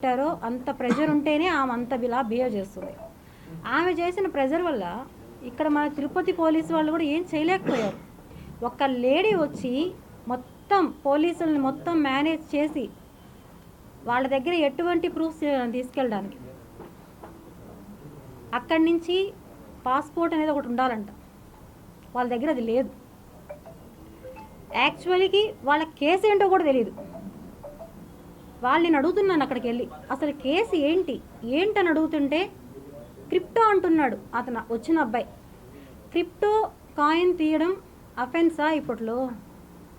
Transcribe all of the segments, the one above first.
పెట్టారో అంత ప్రెషర్ ఉంటేనే ఆమె అంత ఇలా బిహేవ్ చేస్తుంది. ఆమె చేసిన ప్రెషర్ వల్ల ఇక్కడ మన తిరుపతి పోలీసు వాళ్ళు కూడా ఏం చేయలేకపోయారు. ఒక లేడీ వచ్చి మొత్తం పోలీసులను మొత్తం మేనేజ్ చేసి వాళ్ళ దగ్గర ఎటువంటి ప్రూఫ్స్ తీసుకెళ్ళడానికి, అక్కడి నుంచి పాస్పోర్ట్ అనేది ఒకటి ఉండాలంట, వాళ్ళ దగ్గర అది లేదు. యాక్చువల్గా వాళ్ళ కేసు ఏంటో కూడా తెలియదు. వాళ్ళని అడుగుతున్నాను అక్కడికి వెళ్ళి, అసలు కేసు ఏంటని అడుగుతుంటే క్రిప్టో అంటున్నాడు అతను వచ్చిన అబ్బాయి. క్రిప్టో కాయిన్ తీయడం అఫెన్సా ఇప్పట్లో?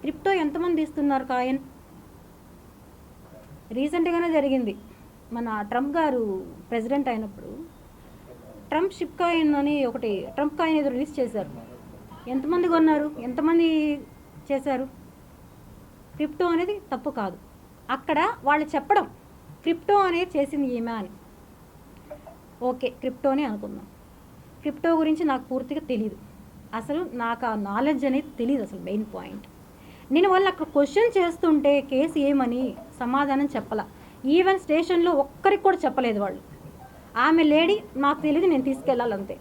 క్రిప్టో ఎంతమంది తీస్తున్నారు కాయిన్? రీసెంట్గానే జరిగింది, మన ట్రంప్ గారు ప్రెసిడెంట్ అయినప్పుడు ట్రంప్ షిప్ కాయిన్ అని ఒకటి, ట్రంప్ కాయిన్ ఏదో రిలీజ్ చేశారు. ఎంతమంది కొన్నారు, ఎంతమంది చేశారు? క్రిప్టో అనేది తప్పు కాదు. అక్కడ వాళ్ళు చెప్పడం క్రిప్టో అనేది చేసింది ఈమె అని. ఓకే, క్రిప్టోనే అనుకుందాం. క్రిప్టో గురించి నాకు పూర్తిగా తెలియదు, అసలు నాకు ఆ నాలెడ్జ్ అనేది తెలియదు అసలు. మెయిన్ పాయింట్, నేను వాళ్ళు అక్కడ క్వశ్చన్ చేస్తుంటే కేసు ఏమని సమాధానం చెప్పాల. ఈవెన్ స్టేషన్లో ఒక్కరికి కూడా చెప్పలేదు వాళ్ళు. ఆమె లేడీ నాకు తెలియదు, నేను తీసుకెళ్ళాలంతే.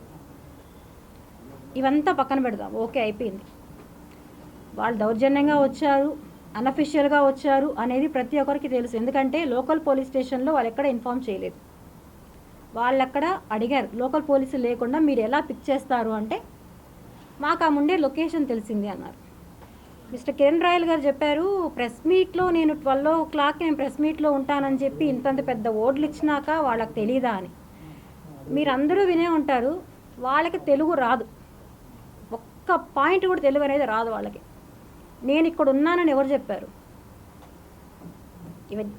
ఇవంతా పక్కన పెడదాం, ఓకే అయిపోయింది. వాళ్ళు దౌర్జన్యంగా వచ్చారు, అన్అఫిషియల్గా వచ్చారు అనేది ప్రతి ఒక్కరికి తెలుసు. ఎందుకంటే లోకల్ పోలీస్ స్టేషన్లో వాళ్ళు ఎక్కడ ఇన్ఫామ్ చేయలేదు. వాళ్ళు అక్కడ అడిగారు, లోకల్ పోలీసులు లేకుండా మీరు ఎలా పిక్ చేస్తారు అంటే మాకు ఆ ముందే లొకేషన్ తెలిసింది అన్నారు. మిస్టర్ కిరణ్ రాయల్ గారు చెప్పారు, ప్రెస్ మీట్లో నేను 12 o'clock నేను ప్రెస్ మీట్లో ఉంటానని చెప్పి ఇంతంత పెద్ద ఓట్లు ఇచ్చినాక వాళ్ళకి తెలీదా అని. మీరందరూ వినే ఉంటారు, వాళ్ళకి తెలుగు రాదు, ఒక్క పాయింట్ కూడా తెలుగు అనేది రాదు వాళ్ళకి. నేను ఇక్కడ ఉన్నానని ఎవరు చెప్పారు?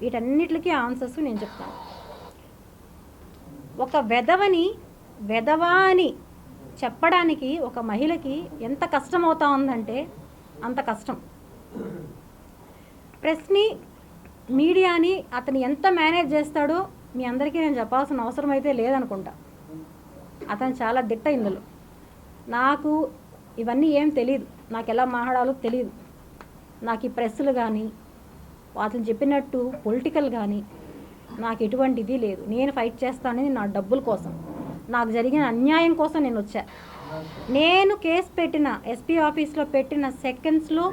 వీటన్నిటికీ ఆన్సర్స్ నేను చెప్తాను. ఒక వెధవా అని చెప్పడానికి ఒక మహిళకి ఎంత కష్టం అవుతా ఉందంటే అంత కష్టం. ప్రెస్ని, మీడియాని అతను ఎంత మేనేజ్ చేస్తాడో మీ అందరికీ నేను చెప్పాల్సిన అవసరం అయితే లేదనుకుంటా. అతను చాలా దిట్ట ఇందులో. నాకు ఇవన్నీ ఏం తెలియదు, నాకు ఎలా మాట్లాడాలో తెలియదు. నాకు ఈ ప్రెస్సులు కానీ అతను చెప్పినట్టు పొలిటికల్ కానీ నాకు ఎటువంటిది లేదు. నేను ఫైట్ చేస్తానని నా డబ్బుల కోసం, నాకు జరిగిన అన్యాయం కోసం నేను వచ్చా. నేను కేసు పెట్టిన ఎస్పీ ఆఫీస్లో పెట్టిన సెకండ్స్లో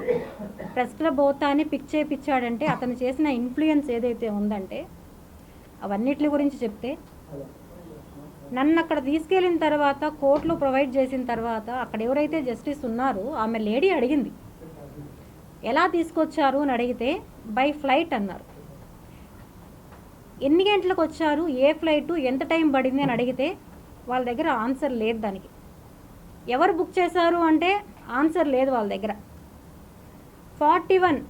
ప్రెస్ క్లబ్ పోతానే పిక్ చేయించాడంటే అతను చేసిన ఇన్ఫ్లుయెన్స్ ఏదైతే ఉందంటే అవన్నిటి గురించి చెప్తే, నన్ను అక్కడ తీసుకెళ్ళిన తర్వాత కోర్టులో ప్రొవైడ్ చేసిన తర్వాత అక్కడ ఎవరైతే జస్టిస్ ఉన్నారో ఆమె లేడీ అడిగింది ఎలా తీసుకొచ్చారు అని అడిగితే బై ఫ్లైట్ అన్నారు. ఎన్ని గంటలకు వచ్చారు, ఏ ఫ్లైటు, ఎంత టైం పడింది అని అడిగితే వాళ్ళ దగ్గర ఆన్సర్ లేదు. దానికి ఎవరు బుక్ చేశారు అంటే ఆన్సర్ లేదు వాళ్ళ దగ్గర. 41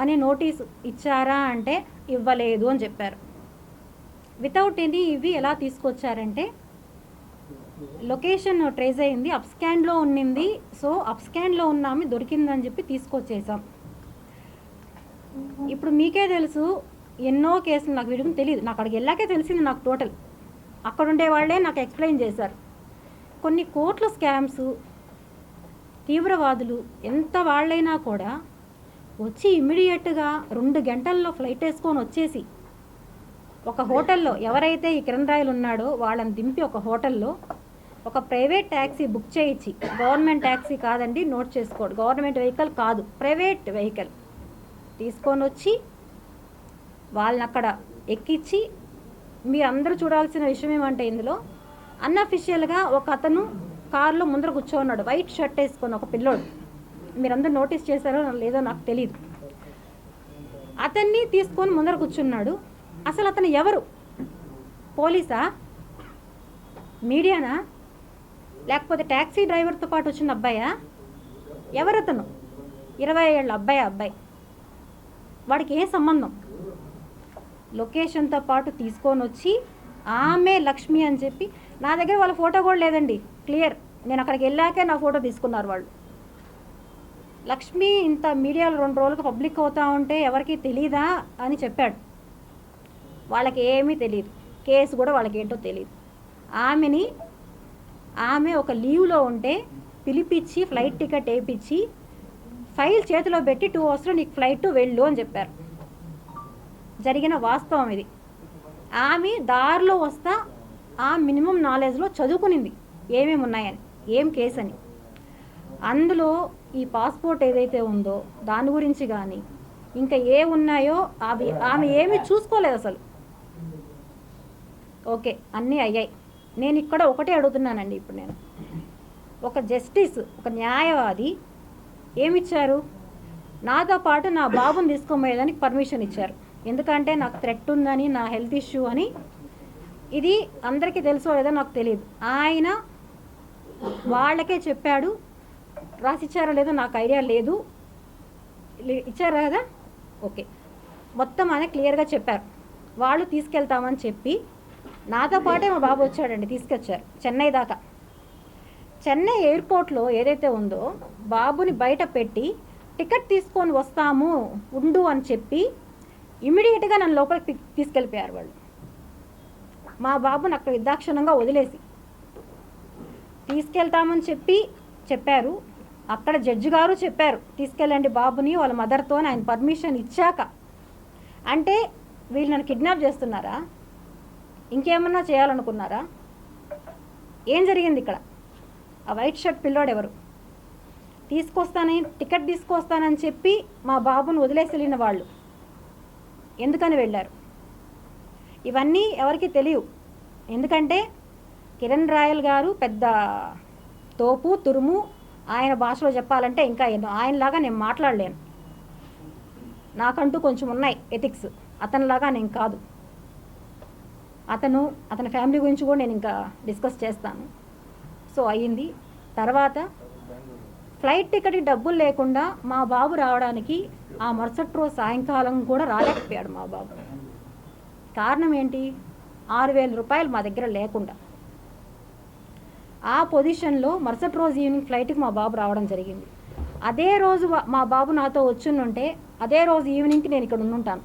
అనే నోటీసు ఇచ్చారా అంటే ఇవ్వలేదు అని చెప్పారు. వితౌట్ ఎనీ ఇవి ఎలా తీసుకొచ్చారంటే లొకేషన్ ట్రేస్ అయింది, అప్స్కాన్లో ఉన్నింది, సో అప్స్కాన్లో ఉన్నామి దొరికిందని చెప్పి తీసుకొచ్చేసాం. ఇప్పుడు మీకే తెలుసు ఎన్నో కేసులు, నాకు వీడికి తెలియదు, నాకు అక్కడికి వెళ్ళాకే తెలిసింది నాకు టోటల్. అక్కడ ఉండే వాళ్ళే నాకు ఎక్స్ప్లెయిన్ చేశారు. కొన్ని కోట్ల స్కామ్స్, తీవ్రవాదులు ఎంత వాళ్ళైనా కూడా వచ్చి ఇమ్మీడియట్గా 2 గంటల్లో ఫ్లైట్ వేసుకొని వచ్చేసి ఒక హోటల్లో ఎవరైతే ఈ కిరణ్ రాయల్ ఉన్నాడో వాళ్ళని దింపి ఒక హోటల్లో ఒక ప్రైవేట్ ట్యాక్సీ బుక్ చేయించి, గవర్నమెంట్ ట్యాక్సీ కాదండి, నోట్ చేసుకోండి, గవర్నమెంట్ వెహికల్ కాదు, ప్రైవేట్ వెహికల్ తీసుకొని వచ్చి వాళ్ళని అక్కడ ఎక్కించి, మీరందరూ చూడాల్సిన విషయం ఏమంటే ఇందులో అన్అఫిషియల్గా ఒక అతను కారులో ముందర కూర్చోన్నాడు, వైట్ షర్ట్ వేసుకొని, ఒక పిల్లోడు. మీరందరూ నోటీస్ చేశారో లేదో నాకు తెలియదు. అతన్ని తీసుకొని ముందర కూర్చున్నాడు. అసలు అతను ఎవరు? పోలీసా, మీడియానా, లేకపోతే ట్యాక్సీ డ్రైవర్తో పాటు వచ్చిన అబ్బాయా? ఎవరతను? 20 ఏళ్ళ అబ్బాయి. వాడికి ఏ సంబంధం? లొకేషన్తో పాటు తీసుకొని వచ్చి ఆమె లక్ష్మి అని చెప్పి, నా దగ్గర వాళ్ళ ఫోటో కూడా లేదండి, క్లియర్. నేను అక్కడికి వెళ్ళాకే నా ఫోటో తీసుకున్నారు వాళ్ళు. లక్ష్మి ఇంత మీడియాలో 2 రోజులకు పబ్లిక్ అవుతా ఉంటే ఎవరికి తెలీదా అని చెప్పాడు. వాళ్ళకి ఏమీ తెలియదు, కేసు కూడా వాళ్ళకి ఏంటో తెలియదు. ఆమె ఒక లీవ్లో ఉంటే పిలిపించి ఫ్లైట్ టికెట్ వేయించి ఫైల్ చేతిలో పెట్టి 2 hours నీకు ఫ్లైట్ వెళ్ళు అని చెప్పారు. జరిగిన వాస్తవం ఇది. ఆమె దారిలో వస్తా ఆ మినిమం నాలెడ్జ్లో చదువుకునింది ఏమేమి ఉన్నాయని, ఏం కేసు అని. అందులో ఈ పాస్పోర్ట్ ఏదైతే ఉందో దాని గురించి కానీ ఇంకా ఏ ఉన్నాయో ఆమె ఏమీ చూసుకోలేదు అసలు. ఓకే, అన్నీ అయ్యాయి. నేను ఇక్కడ ఒకటే అడుగుతున్నానండి. ఇప్పుడు నేను ఒక జస్టిస్, ఒక న్యాయవాది ఏమిచ్చారు, నాతో పాటు నా బాబుని తీసుకోమేయడానికి పర్మిషన్ ఇచ్చారు. ఎందుకంటే నాకు థ్రెట్ ఉందని, నా హెల్త్ ఇష్యూ అని. ఇది అందరికీ తెలుసో లేదో నాకు తెలియదు. ఆయన వాళ్ళకే చెప్పాడు. రాసిచ్చారో లేదో నాకు ఐడియా లేదు. ఇచ్చారా కదా? ఓకే, మొత్తం ఆయన క్లియర్గా చెప్పారు. వాళ్ళు తీసుకెళ్తామని చెప్పి నాతో పాటే మా బాబు వచ్చాడండి, తీసుకొచ్చారు చెన్నై దాకా. చెన్నై ఎయిర్పోర్ట్లో ఏదైతే ఉందో బాబుని బయట పెట్టి టికెట్ తీసుకొని వస్తాము ఉండు అని చెప్పి ఇమీడియట్గా నన్ను లోపలికి తీసుకెళ్ళిపోయారు వాళ్ళు. మా బాబుని అక్కడ నిర్దాక్షిణ్యంగా వదిలేసి తీసుకెళ్తామని చెప్పారు. అక్కడ జడ్జి గారు చెప్పారు తీసుకెళ్ళండి బాబుని వాళ్ళ మదర్తో, ఆయన పర్మిషన్ ఇచ్చాక. అంటే వీళ్ళు నన్ను కిడ్నాప్ చేస్తున్నారా, ఇంకేమన్నా చేయాలనుకున్నారా? ఏం జరిగింది ఇక్కడ? ఆ వైట్ షర్ట్ పిల్లోడు ఎవరు? టికెట్ తీసుకొస్తానని చెప్పి మా బాబుని వదిలేసి వెళ్ళిన వాళ్ళు ఎందుకని వెళ్ళారు? ఇవన్నీ ఎవరికి తెలియవు. ఎందుకంటే కిరణ్ రాయల్ గారు పెద్ద తోపు తురుము. ఆయన భాషలో చెప్పాలంటే ఇంకా ఎన్నో. ఆయనలాగా నేను మాట్లాడలేను. నాకంటూ కొంచెం ఉన్నాయి ఎథిక్స్. అతనిలాగా నేను కాదు. అతని ఫ్యామిలీ గురించి కూడా నేను ఇంకా డిస్కస్ చేస్తాను. సో అయ్యింది. తర్వాత ఫ్లైట్ టికెట్కి డబ్బులు లేకుండా మా బాబు రావడానికి ఆ మరుసటి రోజు సాయంకాలం కూడా రాలేకపోయాడు మా బాబు. కారణం ఏంటి? 6,000 రూపాయలు మా దగ్గర లేకుండా. ఆ పొజిషన్లో మరుసటి రోజు ఈవినింగ్ ఫ్లైట్కి మా బాబు రావడం జరిగింది. అదే రోజు మా బాబు నాతో వచ్చుంటే అదే రోజు ఈవినింగ్కి నేను ఇక్కడ ఉండుంటాను.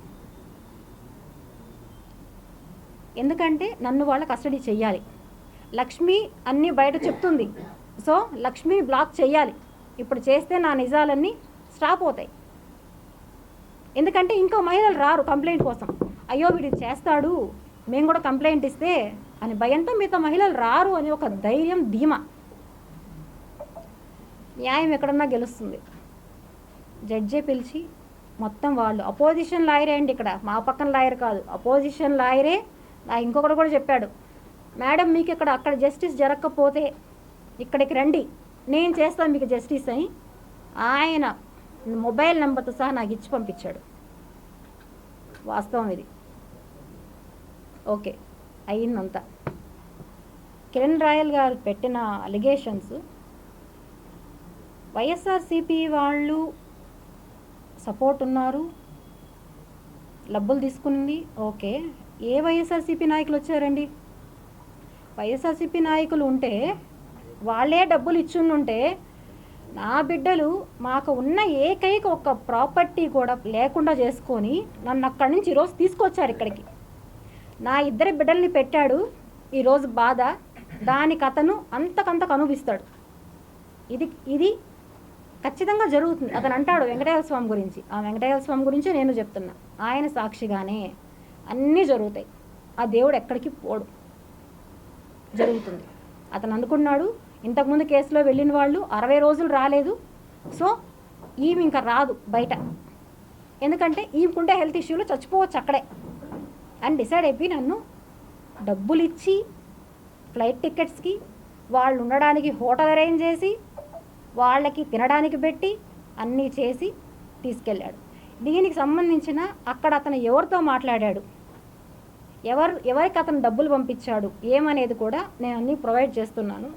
ఎందుకంటే నన్ను వాళ్ళ కస్టడీ చెయ్యాలి. లక్ష్మి అన్నీ బయట చెప్తుంది. సో లక్ష్మి బ్లాక్ చెయ్యాలి. ఇప్పుడు చేస్తే నా నిజాలన్నీ స్టాప్ అవుతాయి. ఎందుకంటే ఇంకో మహిళలు రారు కంప్లైంట్ కోసం. అయ్యో వీడు చేస్తాడు, మేము కూడా కంప్లైంట్ ఇస్తే అని భయంతో మిగతా మహిళలు రారు అని ఒక ధైర్యం, ధీమా. న్యాయం ఎక్కడన్నా గెలుస్తుంది. జడ్జే పిలిచి మొత్తం వాళ్ళు అపోజిషన్ లాయరే అండి, ఇక్కడ మా పక్కన లాయర్ కాదు, అపోజిషన్ లాయరే. ఇంకొకటి కూడా చెప్పాడు, మేడం మీకు అక్కడ జస్టిస్ జరగకపోతే ఇక్కడికి రండి, నేను చేస్తాను మీకు జస్టిస్ అని. ఆయన మొబైల్ నెంబర్తో సహా నాకు ఇచ్చి పంపించాడు. వాస్తవం ఇది. ఓకే, అయ్యిందంతా. కిరణ్ రాయల్ గారు పెట్టిన అలిగేషన్స్ వైఎస్ఆర్సీపీ వాళ్ళు సపోర్ట్ ఉన్నారు, డబ్బులు తీసుకుంది. ఓకే, ఏ వైఎస్ఆర్సీపీ నాయకులు వచ్చారండి? వైఎస్ఆర్సీపీ నాయకులు ఉంటే వాళ్ళే డబ్బులు ఇచ్చుంటే నా బిడ్డలు మాకు ఉన్న ఏకైక ఒక ప్రాపర్టీ కూడా లేకుండా చేసుకొని నన్ను అక్కడి నుంచి ఈరోజు తీసుకొచ్చారు ఇక్కడికి. నా 2 బిడ్డల్ని పెట్టాడు. ఈరోజు బాధ దానికి అతను అంతకంతకు అనుభవిస్తాడు. ఇది ఖచ్చితంగా జరుగుతుంది. అతను అంటాడు వెంకటేశ్వర స్వామి గురించి. ఆ వెంకటేశ్వర స్వామి గురించే నేను చెప్తున్నా. ఆయన సాక్షిగానే అన్నీ జరుగుతాయి. ఆ దేవుడు ఎక్కడికి పోడు, జరుగుతుంది. అతను అనుకున్నాడు. ఇంతకుముందు కేసులో వెళ్ళిన వాళ్ళు 60 రోజులు రాలేదు. సో ఈమె ఇంకా రాదు బయట, ఎందుకంటే ఈమెకుంటే హెల్త్ ఇష్యూలో చచ్చిపోవచ్చు అక్కడే అని డిసైడ్ అయిపోయి నన్ను డబ్బులు ఇచ్చి ఫ్లైట్ టికెట్స్కి, వాళ్ళు ఉండడానికి హోటల్ అరేంజ్ చేసి, వాళ్ళకి తినడానికి పెట్టి అన్నీ చేసి తీసుకెళ్ళాడు. దీనికి సంబంధించిన అక్కడ అతను ఎవరితో మాట్లాడాడు, ఎవరికి అతను డబ్బులు పంపించాడు ఏమనేది కూడా నేను అన్నీ ప్రొవైడ్ చేస్తున్నాను.